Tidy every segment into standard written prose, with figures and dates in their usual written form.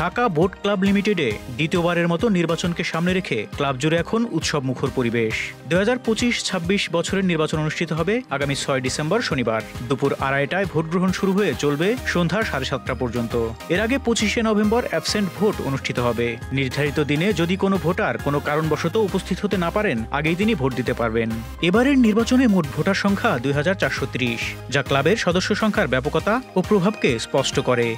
Dhaka boat club লিমিটেডে দ্বিতীয়বারের মতো নির্বাচনকে সামনে রেখে ক্লাব জুড়ে এখন উৎসব মুখর পরিবেশ। 2025-26 বছরের নির্বাচন অনুষ্ঠিত হবে আগামী 6 ডিসেম্বর শনিবার দুপুর 2:30টায় ভোট গ্রহণ শুরু হয়ে চলবে সন্ধ্যা 7:30টা পর্যন্ত। এর আগে 25শে নভেম্বর অ্যাবসেন্ট ভোট অনুষ্ঠিত হবে। নির্ধারিত দিনে যদি কোনো ভোটার কোনো কারণবশত উপস্থিত হতে না পারেন, আগেই তিনি ভোট দিতে পারবেন। এবারের নির্বাচনে মোট ভোটার সংখ্যা 2430, যা ক্লাবের সদস্য সংখ্যার ব্যাপকতা ও প্রভাবকে স্পষ্ট করে।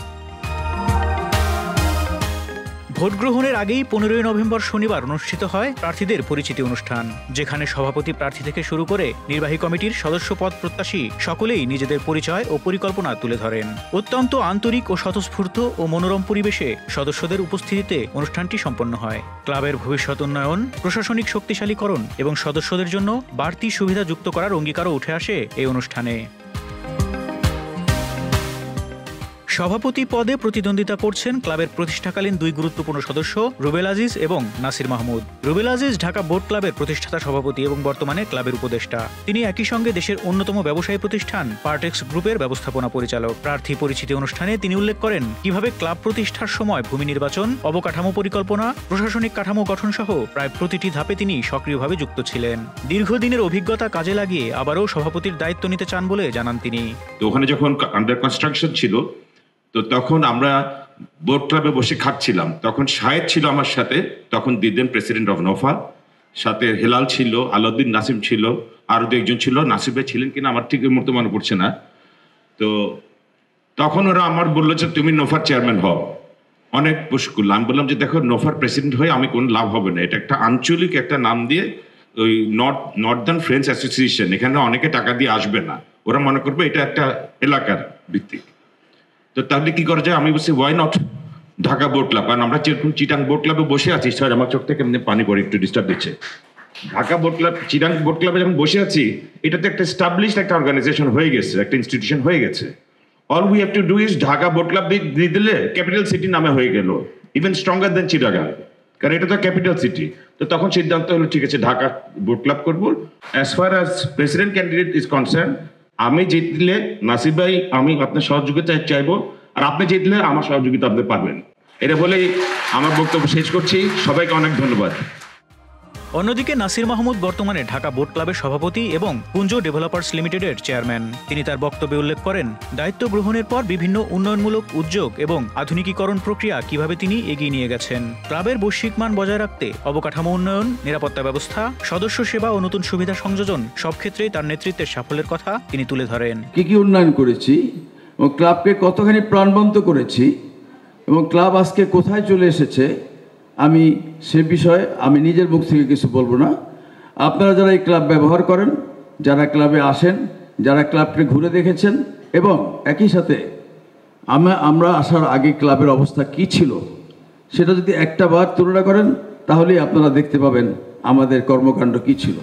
ভোট গ্রহণের আগেই 15 নভেম্বর শনিবার অনুষ্ঠিত হয় প্রার্থীদের পরিচিতি অনুষ্ঠান, যেখানে সভাপতি প্রার্থী থেকে শুরু করে নির্বাহী কমিটির সদস্য পদ প্রত্যাশী সকলেই নিজেদের পরিচয় ও পরিকল্পনা তুলে ধরেন। অত্যন্ত আন্তরিক ও স্বতঃস্ফূর্ত ও মনোরম পরিবেশে সদস্যদের উপস্থিতিতে অনুষ্ঠানটি সম্পন্ন হয়। ক্লাবের ভবিষ্যৎ উন্নয়ন, প্রশাসনিক শক্তিশালীকরণ এবং সদস্যদের জন্য বাড়তি সুবিধা যুক্ত করার অঙ্গীকারও উঠে আসে এই অনুষ্ঠানে। সভাপতি পদে প্রতিদ্বন্দ্বিতা করছেন ক্লাবের প্রতিষ্ঠাকালীন দুই গুরুত্বপূর্ণ সদস্য রুবেল আজিজ এবং নাসির মাহমুদ। রুবেল আজিজ ঢাকা বোট ক্লাবের প্রতিষ্ঠাতা সভাপতি এবং বর্তমানে ক্লাবের উপদেষ্টা। তিনি একই সঙ্গে দেশের অন্যতম ব্যবসায়ী প্রতিষ্ঠান পার্টেক্স গ্রুপের ব্যবস্থাপনা পরিচালক। প্রার্থী পরিচিতি অনুষ্ঠানে তিনি উল্লেখ করেন কিভাবে ক্লাব প্রতিষ্ঠার সময় ভূমি নির্বাচন, অবকাঠামো পরিকল্পনা, প্রশাসনিক কাঠামো গঠন সহ প্রায় প্রতিটি ধাপে তিনি সক্রিয়ভাবে যুক্ত ছিলেন। দীর্ঘদিনের অভিজ্ঞতা কাজে লাগিয়ে আবারও সভাপতির দায়িত্ব নিতে চান বলে জানান তিনি। ওখানে যখন আন্ডার কনস্ট্রাকশন ছিল, তো তখন আমরা বোট ক্লাবে বসে খাচ্ছিলাম। তখন শাহেদ ছিল আমার সাথে, তখন দিদেন প্রেসিডেন্ট অফ নোফা, সাথে হেলাল ছিল, আলাউদ্দিন নাসিম ছিল, আরও দু একজন ছিল, নাসির ভাই ছিলেন কিনা আমার ঠিক মতো মনে পড়ছে না। তো তখন ওরা আমার বললো যে তুমি নোফার চেয়ারম্যান হও। অনেক পুশ করলাম। আমি বললাম যে দেখো, নোফার প্রেসিডেন্ট হয়ে আমি কোনো লাভ হবে না, এটা একটা আঞ্চলিক একটা নাম দিয়ে ওই নর্দার্ন ফ্রেঞ্চ অ্যাসোসিয়েশন, এখানে অনেকে টাকা দিয়ে আসবে না, ওরা মনে করবে এটা একটা এলাকার ভিত্তিক। তো তাহলে কি করা যায়? আমি বলছি why not Dhaka boat club, কারণ আমরা যেরকম চিটাং বোট ক্লাবে বসে আছি, স্যার আমার চোখ থেকে এমনি পানি পড়ে, একটু ডিস্টার্ব দিচ্ছে। Dhaka boat club, Chittagong boat ক্লাবে যখন বসে আছি, এটাতে একটা এস্টাবলিশড একটা অর্গানাইজেশন হয়ে গেছে, একটা ইনস্টিটিউশন হয়ে গেছে। All we have to do is Dhaka boat club দিয়ে দিলে ক্যাপিটাল সিটি নামে হয়ে গেল, ইভেন স্ট্রঙ্গার দেন চিটাগাং, কারণ এটা তো ক্যাপিটাল সিটি। তো তখন সিদ্ধান্ত হলো ঠিক আছে ঢাকা বোট ক্লাব করবো। As far as president candidate is concern, আমি জিতলে নাসির ভাই আমি আপনার সহযোগিতা চাইবো, আর আপনি জিতলে আমার সহযোগিতা আপনি পাবেন। এটা বলেই আমার বক্তব্য শেষ করছি। সবাইকে অনেক ধন্যবাদ। অন্যদিকে নাসির মাহমুদ বর্তমানে ঢাকা বোট ক্লাবের সভাপতি এবং পুঞ্জ ডেভেলপার্স লিমিটেডের চেয়ারম্যান। তিনি তার বক্তব্যে উল্লেখ করেন দায়িত্ব গ্রহণের পর বিভিন্ন উন্নয়নমূলক উদ্যোগ এবং আধুনিকীকরণ প্রক্রিয়া কিভাবে তিনি এগিয়ে নিয়ে গেছেন। ক্লাবের বৈশ্বিক মান বজায় রাখতে অবকাঠামো উন্নয়ন, নিরাপত্তা ব্যবস্থা, সদস্য সেবা ও নতুন সুবিধা সংযোজন সব ক্ষেত্রেই তার নেতৃত্বের সাফল্যের কথা তিনি তুলে ধরেন। কি উন্নয়ন করেছি এবং ক্লাবকে কতখানি প্রাণবন্ত করেছি এবং ক্লাব আজকে কোথায় চলে এসেছে, আমি সে বিষয়ে আমি নিজের মুখ থেকে কিছু বলবো না। আপনারা যারা এই ক্লাব ব্যবহার করেন, যারা ক্লাবে আসেন, যারা ক্লাবকে ঘুরে দেখেছেন এবং একই সাথে আমরা আসার আগে ক্লাবের অবস্থা কি ছিল সেটা যদি একটা বার তুলনা করেন, তাহলেই আপনারা দেখতে পাবেন আমাদের কর্মকাণ্ড কি ছিল।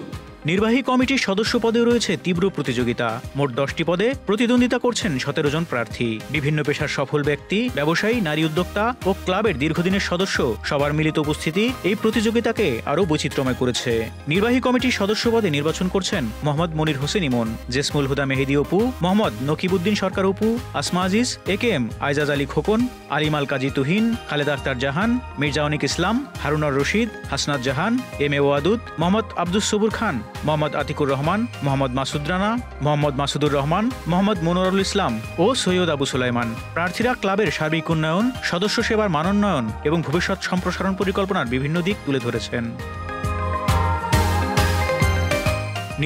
নির্বাহী কমিটির সদস্য পদে রয়েছে তীব্র প্রতিযোগিতা। মোট 10টি পদে প্রতিদ্বন্দ্বিতা করছেন 17 জন প্রার্থী। বিভিন্ন পেশার সফল ব্যক্তি, ব্যবসায়ী, নারী উদ্যোক্তা ও ক্লাবের দীর্ঘদিনের সদস্য সবার মিলিত উপস্থিতি এই প্রতিযোগিতাকে আরও বৈচিত্র্যময় করেছে। নির্বাহী কমিটির সদস্য পদে নির্বাচন করছেন মোহাম্মদ মনির হোসেন ইমন, জেসমুল হুদা মেহেদি অপু, মোহাম্মদ নকিবউদ্দিন সরকার Apu, Asma Aziz, AKM Aijaz Ali Khokon, আলিমাল Kazi Tuhin, Khaleda Akhtar Jahan, Mirza Anik Islam, হারুনার Rashid, Hasnat Jahan, M A Wadud, Mohammad Abdus Sabur Khan, Mohammad Atikur Rahman, Mohammad Masud Rana, Mohammad Masudur Rahman, Mohammad Monowarul ইসলাম ও সৈয়দ আবু সুলাইমান। প্রার্থীরা ক্লাবের সার্বিক উন্নয়ন, সদস্য সেবার মানোন্নয়ন এবং ভবিষ্যৎ সম্প্রসারণ পরিকল্পনার বিভিন্ন দিক তুলে ধরেছেন।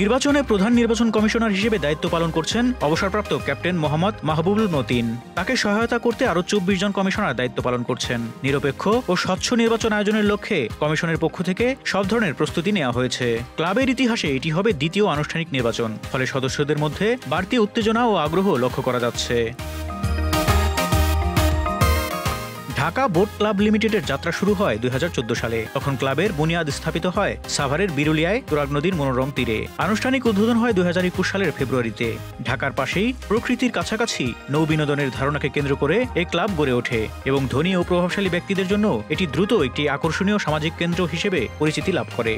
নির্বাচনে প্রধান নির্বাচন কমিশনার হিসেবে দায়িত্ব পালন করছেন অবসরপ্রাপ্ত ক্যাপ্টেন মোহাম্মদ মাহবুবুল মতিন। তাকে সহায়তা করতে আরও 24 জন কমিশনার দায়িত্ব পালন করছেন। নিরপেক্ষ ও স্বচ্ছ নির্বাচন আয়োজনের লক্ষ্যে কমিশনের পক্ষ থেকে সব ধরনের প্রস্তুতি নেওয়া হয়েছে। ক্লাবের ইতিহাসে এটি হবে দ্বিতীয় আনুষ্ঠানিক নির্বাচন, ফলে সদস্যদের মধ্যে বাড়তি উত্তেজনা ও আগ্রহ লক্ষ্য করা যাচ্ছে। ঢাকা বোট ক্লাব লিমিটেডের যাত্রা শুরু হয় 2014 সালে। তখন ক্লাবের বুনিয়াদ স্থাপিত হয় সাভারের বিরুলিয়ায় তুরাগ নদীর মনোরম তীরে। আনুষ্ঠানিক উদ্বোধন হয় 2021 সালের ফেব্রুয়ারিতে। ঢাকার পাশেই প্রকৃতির কাছাকাছি নৌ বিনোদনের ধারণাকে কেন্দ্র করে এই ক্লাব গড়ে ওঠে এবং ধনী ও প্রভাবশালী ব্যক্তিদের জন্য এটি দ্রুত একটি আকর্ষণীয় সামাজিক কেন্দ্র হিসেবে পরিচিতি লাভ করে।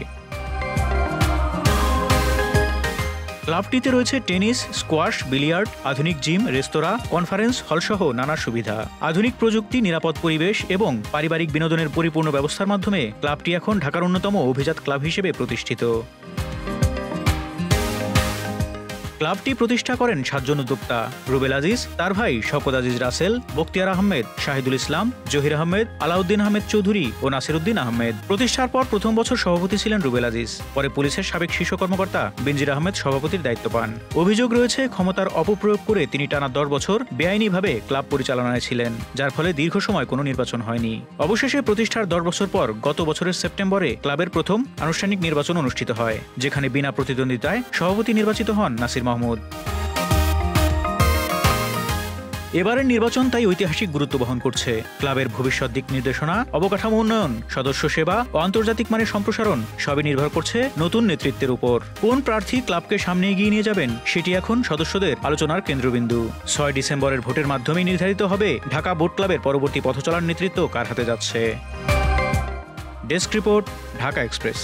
ক্লাবটিতে রয়েছে টেনিস, স্কোয়াশ, বিলিয়ার্ড, আধুনিক জিম, রেস্তোরাঁ, কনফারেন্স হলসহ নানা সুবিধা। আধুনিক প্রযুক্তি, নিরাপদ পরিবেশ এবং পারিবারিক বিনোদনের পরিপূর্ণ ব্যবস্থার মাধ্যমে ক্লাবটি এখন ঢাকার অন্যতম অভিজাত ক্লাব হিসেবে প্রতিষ্ঠিত। ক্লাবটি প্রতিষ্ঠা করেন 7 জন উদ্যোক্তা: রুবেল আজিজ, তার ভাই শওকত আজিজ রাসেল, বখতিয়ার আহমেদ, শাহিদুল ইসলাম, জহির আহমেদ, আলাউদ্দিন আহমেদ চৌধুরী ও নাসিরউদ্দিন আহমেদ। প্রতিষ্ঠার পর প্রথম বছর সভাপতি ছিলেন রুবেল আজিজ। পরে পুলিশের সাবেক শীর্ষ কর্মকর্তা বেনজির আহমেদ সভাপতির দায়িত্ব পান। অভিযোগ রয়েছে ক্ষমতার অপপ্রয়োগ করে তিনি টানা 10 বছর বেআইনিভাবে ক্লাব পরিচালনায় ছিলেন, যার ফলে দীর্ঘ সময় কোনো নির্বাচন হয়নি। অবশেষে প্রতিষ্ঠার 10 বছর পর গত বছরের সেপ্টেম্বরে ক্লাবের প্রথম আনুষ্ঠানিক নির্বাচন অনুষ্ঠিত হয়, যেখানে বিনা প্রতিদ্বন্দ্বিতায় সভাপতি নির্বাচিত হন নাসির মাহমুদ। এবারের নির্বাচন তাই ঐতিহাসিক গুরুত্ব বহন করছে। ক্লাবের ভবিষ্যৎ দিক নির্দেশনা, অবকাঠামো উন্নয়ন, সদস্য সেবা ও আন্তর্জাতিক মানের সম্প্রসারণ সবই নির্ভর করছে নতুন নেতৃত্বের উপর। কোন প্রার্থী ক্লাবকে সামনে এগিয়ে নিয়ে যাবেন সেটি এখন সদস্যদের আলোচনার কেন্দ্রবিন্দু। 6 ডিসেম্বরের ভোটের মাধ্যমেই নির্ধারিত হবে ঢাকা বোট ক্লাবের পরবর্তী পথচলার নেতৃত্ব কার হাতে যাচ্ছে। Desk report, Dhaka express.